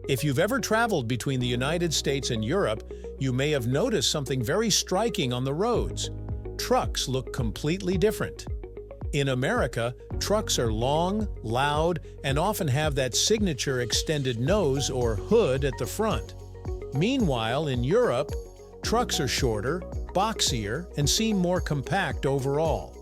If you've ever traveled between the United States and Europe, you may have noticed something very striking on the roads. Trucks look completely different. In America, trucks are long, loud, and often have that signature extended nose or hood at the front. Meanwhile, in Europe, trucks are shorter, boxier, and seem more compact overall.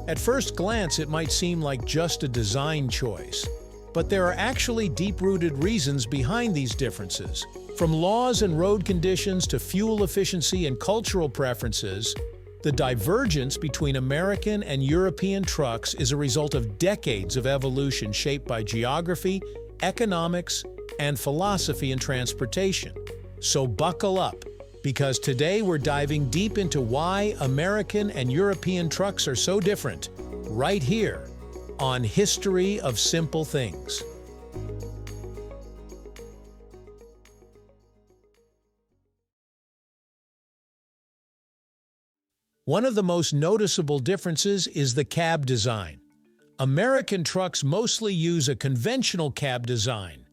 At first glance, it might seem like just a design choice. But there are actually deep-rooted reasons behind these differences. From laws and road conditions to fuel efficiency and cultural preferences, the divergence between American and European trucks is a result of decades of evolution shaped by geography, economics, and philosophy in transportation. So buckle up, because today we're diving deep into why American and European trucks are so different, right here on History of Simple Things. One of the most noticeable differences is the cab design. American trucks mostly use a conventional cab design.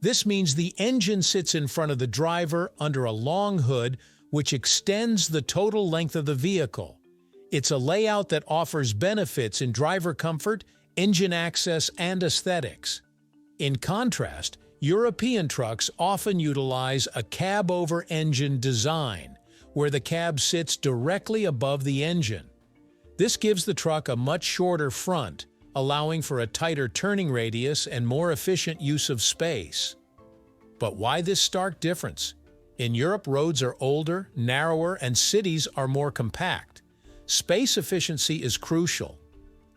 This means the engine sits in front of the driver under a long hood, which extends the total length of the vehicle. It's a layout that offers benefits in driver comfort, engine access, and aesthetics. In contrast, European trucks often utilize a cab-over-engine design, where the cab sits directly above the engine. This gives the truck a much shorter front, allowing for a tighter turning radius and more efficient use of space. But why this stark difference? In Europe, roads are older, narrower, and cities are more compact. Space efficiency is crucial.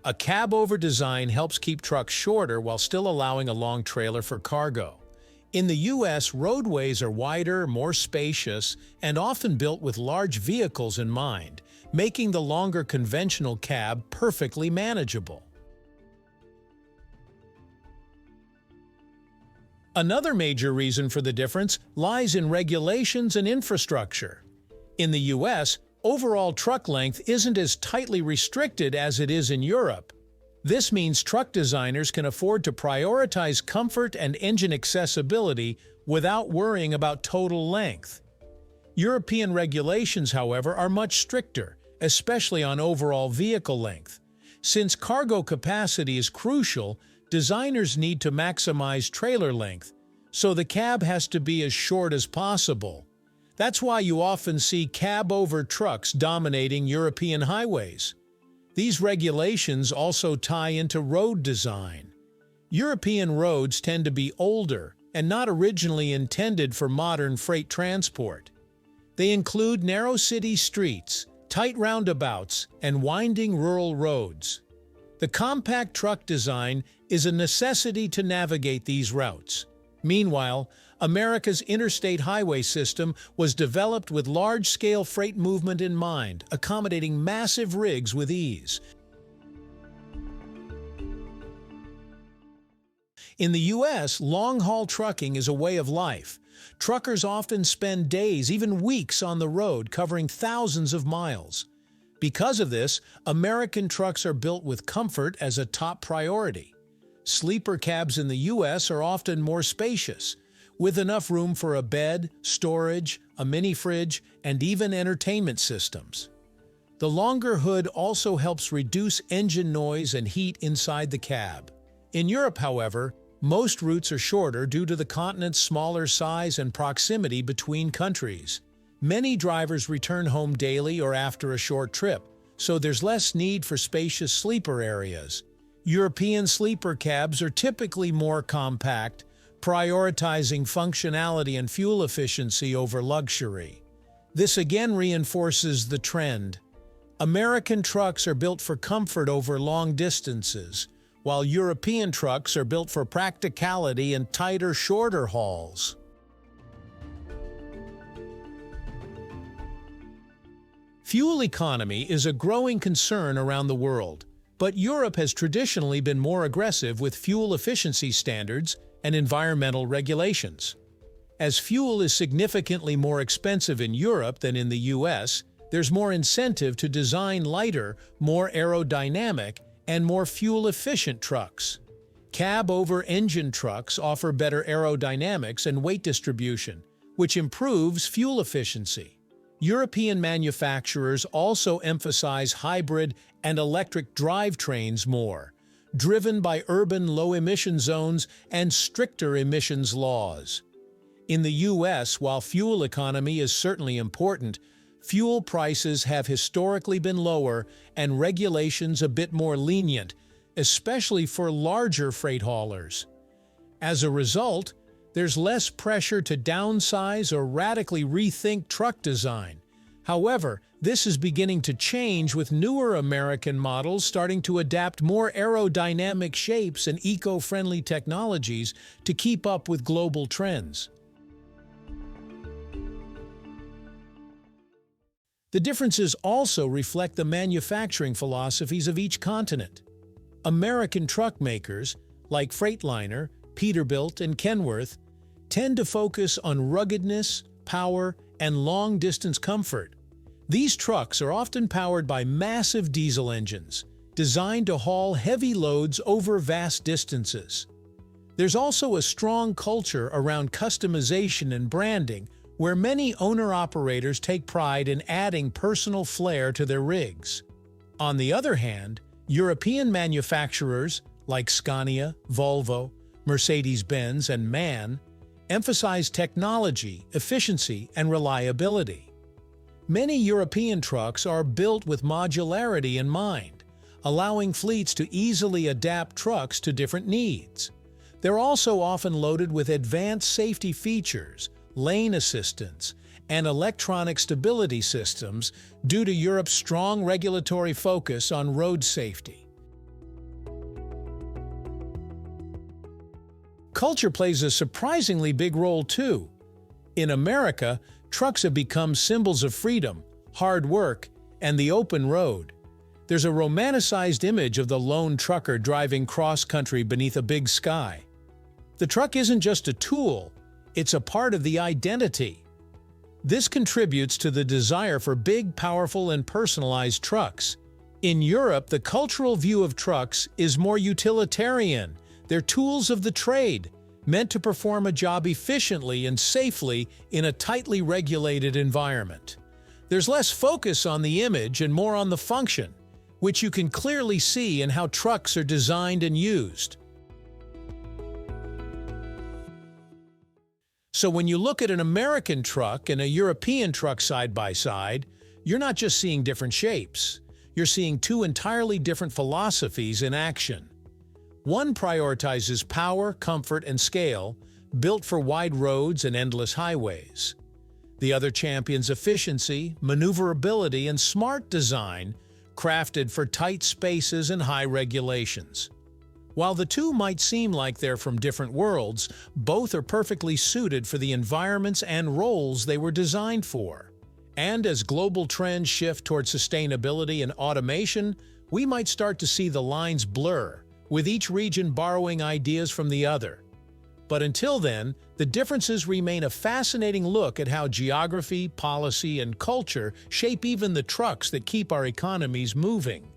A cab-over design helps keep trucks shorter while still allowing a long trailer for cargo. In the U.S., roadways are wider, more spacious, and often built with large vehicles in mind, making the longer conventional cab perfectly manageable. Another major reason for the difference lies in regulations and infrastructure. In the U.S., overall truck length isn't as tightly restricted as it is in Europe. This means truck designers can afford to prioritize comfort and engine accessibility without worrying about total length. European regulations, however, are much stricter, especially on overall vehicle length. Since cargo capacity is crucial, designers need to maximize trailer length, so the cab has to be as short as possible. That's why you often see cab-over trucks dominating European highways. These regulations also tie into road design. European roads tend to be older and not originally intended for modern freight transport. They include narrow city streets, tight roundabouts, and winding rural roads. The compact truck design is a necessity to navigate these routes. Meanwhile, America's interstate highway system was developed with large-scale freight movement in mind, accommodating massive rigs with ease. In the U.S., long-haul trucking is a way of life. Truckers often spend days, even weeks, on the road, covering thousands of miles. Because of this, American trucks are built with comfort as a top priority. Sleeper cabs in the U.S. are often more spacious, with enough room for a bed, storage, a mini-fridge, and even entertainment systems. The longer hood also helps reduce engine noise and heat inside the cab. In Europe, however, most routes are shorter due to the continent's smaller size and proximity between countries. Many drivers return home daily or after a short trip, so there's less need for spacious sleeper areas. European sleeper cabs are typically more compact, prioritizing functionality and fuel efficiency over luxury. This again reinforces the trend. American trucks are built for comfort over long distances, while European trucks are built for practicality and tighter, shorter hauls. Fuel economy is a growing concern around the world, but Europe has traditionally been more aggressive with fuel efficiency standards and environmental regulations. As fuel is significantly more expensive in Europe than in the US, there's more incentive to design lighter, more aerodynamic, and more fuel-efficient trucks. Cab-over-engine trucks offer better aerodynamics and weight distribution, which improves fuel efficiency. European manufacturers also emphasize hybrid and electric drivetrains more, driven by urban low-emission zones and stricter emissions laws. In the U.S., while fuel economy is certainly important, fuel prices have historically been lower and regulations a bit more lenient, especially for larger freight haulers. As a result, there's less pressure to downsize or radically rethink truck design. However, this is beginning to change with newer American models starting to adapt more aerodynamic shapes and eco-friendly technologies to keep up with global trends. The differences also reflect the manufacturing philosophies of each continent. American truck makers, like Freightliner, Peterbilt, and Kenworth, tend to focus on ruggedness, power, and long-distance comfort. These trucks are often powered by massive diesel engines, designed to haul heavy loads over vast distances. There's also a strong culture around customization and branding, where many owner-operators take pride in adding personal flair to their rigs. On the other hand, European manufacturers like Scania, Volvo, Mercedes-Benz, and MAN emphasize technology, efficiency, and reliability. Many European trucks are built with modularity in mind, allowing fleets to easily adapt trucks to different needs. They're also often loaded with advanced safety features, lane assistance, and electronic stability systems due to Europe's strong regulatory focus on road safety. Culture plays a surprisingly big role too. In America, trucks have become symbols of freedom, hard work, and the open road. There's a romanticized image of the lone trucker driving cross-country beneath a big sky. The truck isn't just a tool, it's a part of the identity. This contributes to the desire for big, powerful, and personalized trucks. In Europe, the cultural view of trucks is more utilitarian. They're tools of the trade, meant to perform a job efficiently and safely in a tightly regulated environment. There's less focus on the image and more on the function, which you can clearly see in how trucks are designed and used. So when you look at an American truck and a European truck side by side, you're not just seeing different shapes. You're seeing two entirely different philosophies in action. One prioritizes power, comfort, and scale, built for wide roads and endless highways. The other champions efficiency, maneuverability, and smart design, crafted for tight spaces and high regulations. While the two might seem like they're from different worlds, both are perfectly suited for the environments and roles they were designed for. And as global trends shift toward sustainability and automation, we might start to see the lines blur, with each region borrowing ideas from the other. But until then, the differences remain a fascinating look at how geography, policy, and culture shape even the trucks that keep our economies moving.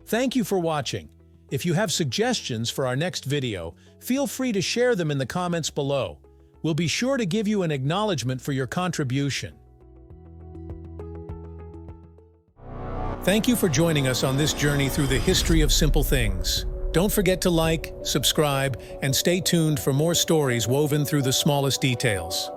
Thank you for watching. If you have suggestions for our next video, feel free to share them in the comments below. We'll be sure to give you an acknowledgement for your contribution. Thank you for joining us on this journey through the history of simple things. Don't forget to like, subscribe, and stay tuned for more stories woven through the smallest details.